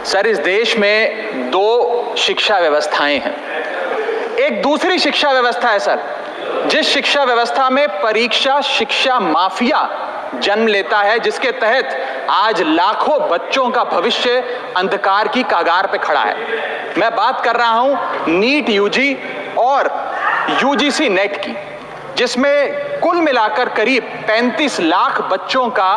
Sir, इस देश में दो शिक्षा व्यवस्थाएं हैं। एक दूसरी शिक्षा व्यवस्था है सर, जिस शिक्षा व्यवस्था में परीक्षा शिक्षा माफिया जन्म लेता है, जिसके तहत आज लाखों बच्चों का भविष्य अंधकार की कगार पे खड़ा है। मैं बात कर रहा हूं नीट यूजी और यूजीसी नेट की, जिसमें कुल मिलाकर करीब 35 लाख बच्चों का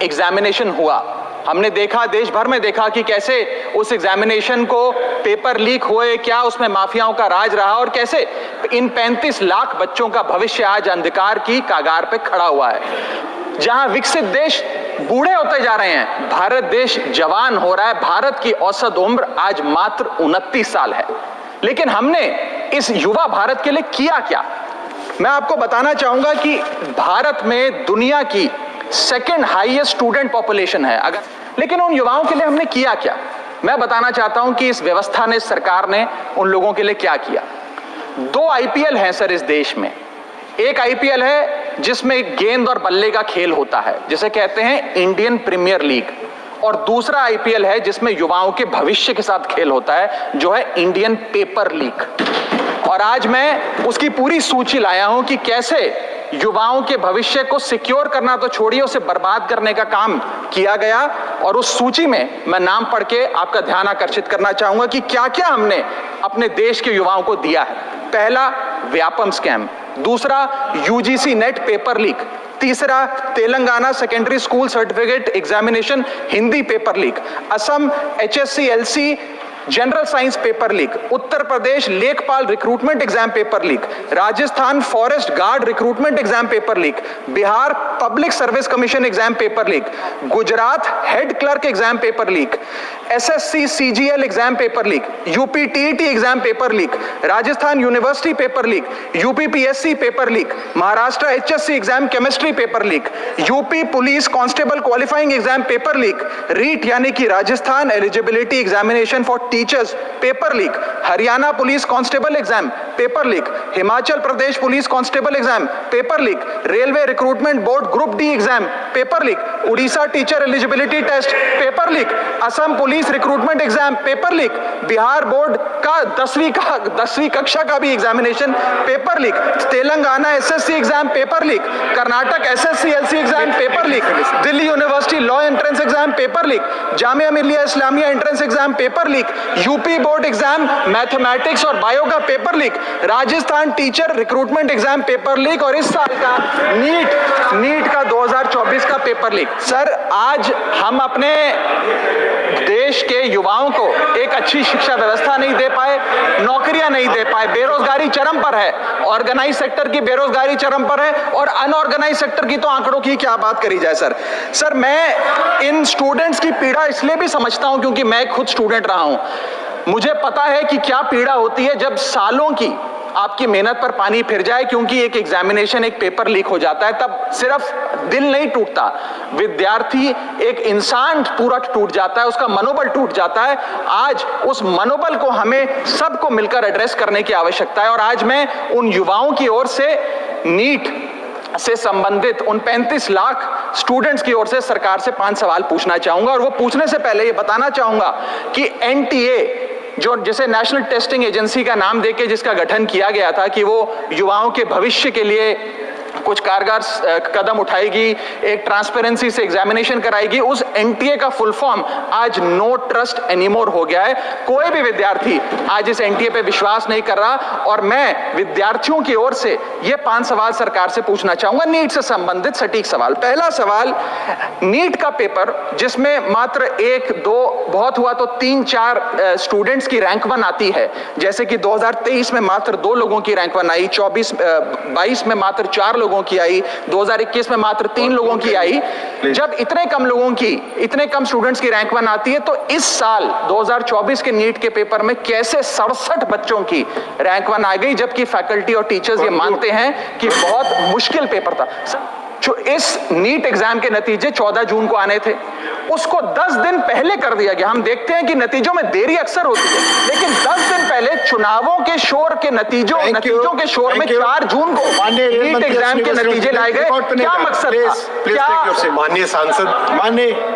एग्जामिनेशन हुआ। हमने देखा, देश भर में देखा कि कैसे उस एग्जामिनेशन को पेपर लीक हुए, क्या उसमें माफियाओं का राज रहा और कैसे इन 35 लाख बच्चों का भविष्य आज अंधकार की कगार पे खड़ा हुआ है। जहां विकसित देश बूढ़े होते जा रहे हैं, भारत देश जवान हो रहा है। भारत की औसत उम्र आज मात्र 29 साल है। लेकिन हमने इस युवा भारत के लिए किया क्या? मैं आपको बताना चाहूंगा कि भारत में दुनिया की सेकेंड हाईएस्ट स्टूडेंट पॉपुलेशन है। लेकिन उन युवाओं के लिए हमने किया क्या? मैं बताना चाहता हूं कि इस व्यवस्था ने, सरकार ने उन लोगों के लिए क्या किया। 2 आईपीएल हैं सर इस देश में। एक आईपीएल है जिसमें गेंद और बल्ले का खेल होता है, जिसे कहते हैं इंडियन प्रीमियर लीग, और दूसरा आईपीएल है जिसमें युवाओं के भविष्य के साथ खेल होता है, जो है इंडियन पेपर लीग। और आज मैं उसकी पूरी सूची लाया हूं कि कैसे युवाओं के भविष्य को सिक्योर करना तो छोड़िए, उसे बर्बाद करने का काम किया गया। और उस सूची में मैं नाम पढ़ के आपका ध्यान आकर्षित करना चाहूंगा कि क्या क्या हमने अपने देश के युवाओं को दिया है। पहला, व्यापम स्कैम। दूसरा, यूजीसी नेट पेपर लीक। तीसरा, Telangana secondary school certificate examination Hindi paper leak. Assam HSC-LC general science paper leak. Uttar Pradesh लेखपाल recruitment exam paper leak. Rajasthan forest guard recruitment exam paper leak. Bihar public service commission exam paper leak. Gujarat head clerk exam paper leak. SSC CGL exam paper leak. UP TET exam paper leak. Rajasthan university paper leak. UP PSC paper leak. Maharashtra HSC exam chemistry paper leak. UP police constable qualifying exam paper leak. REET यानी कि Rajasthan eligibility examination for teachers paper leak. Haryana police constable exam paper leak. Himachal Pradesh police constable exam paper leak. Railway recruitment board group D exam paper leak. Orissa teacher eligibility test paper leak. Assam police recruitment exam paper leak. Bihar board का 10वीं कक्षा का भी examination paper leak. Telangana SSC exam paper leak. Karnataka SSC-LC exam paper leak. Delhi university law entrance exam paper leak. Jamia Millia Islamia entrance exam paper leak. UP board exam mathematics और bio का paper leak. Rajasthan teacher recruitment exam paper leak. और इस साल का NEET का 2024 का paper leak. Sir, आज हम अपने देश के युवाओं को एक अच्छी शिक्षा व्यवस्था नहीं दे पाए, नौकरियां नहीं दे पाए, बेरोजगारी चरम पर है, ऑर्गेनाइज सेक्टर की बेरोजगारी चरम पर है और अनऑर्गेनाइज सेक्टर की तो आंकड़ों की क्या बात करी जाए। सर मैं इन स्टूडेंट्स की पीड़ा इसलिए भी समझता हूं क्योंकि मैं खुद स्टूडेंट रहा हूं। मुझे पता है कि क्या पीड़ा होती है जब सालों की आपकी मेहनत पर पानी फिर जाए, क्योंकि एक एग्जामिनेशन, एक पेपर लीक हो जाता है। तब सिर्फ दिल नहीं टूटता, विद्यार्थी, एक इंसान पूरा टूट जाता है, उसका मनोबल टूट जाता है। आज उस मनोबल को हमें सबको मिलकर एड्रेस करने की आवश्यकता है। और आज मैं उन युवाओं की ओर से नीट से संबंधित उन 35 लाख स्टूडेंट्स की ओर से सरकार से 5 सवाल पूछना चाहूंगा। और वो पूछने से पहले ये बताना चाहूंगा कि NTA, जो जिसे नेशनल टेस्टिंग एजेंसी का नाम देके जिसका गठन किया गया था कि वो युवाओं के भविष्य के लिए कुछ कारगर कदम उठाएगी, एक ट्रांसपेरेंसी से एग्जामिनेशन कराएगी, उस NTA का फुल फॉर्म आज नो ट्रस्ट एनीमोर हो गया है। कोई भी विद्यार्थी आज इस NTA पे विश्वास नहीं कर रहा। और मैं विद्यार्थियों की ओर से ये 5 सवाल सरकार से पूछना चाहूंगा, नीट से संबंधित सटीक सवाल। पहला सवाल, नीट का पेपर जिसमें मात्र 1-2, बहुत हुआ तो 3-4 स्टूडेंट्स की रैंक 1 आती है, जैसे कि 2023 में मात्र 2 लोगों की रैंक 1 आई, 22 में मात्र 4 लोगों की आई, 2021 में मात्र 3 लोगों की आई। जब इतने कम स्टूडेंट्स की रैंक 1 आती है, तो इस साल 2024 के नीट के पेपर में कैसे 67 बच्चों की रैंक 1 आ गई, जबकि फैकल्टी और टीचर्स ये मानते हैं कि बहुत मुश्किल पेपर था। जो इस नीट एग्जाम के नतीजे 14 जून को आने थे, उसको 10 दिन पहले कर दिया गया। हम देखते हैं कि नतीजों में देरी अक्सर होती है, लेकिन 10 दिन पहले चुनावों के शोर के नतीजों के शोर में 4 जून को नीट एग्जाम के नतीजे लाए गए। क्या मकसद था? माननीय सांसद, माननीय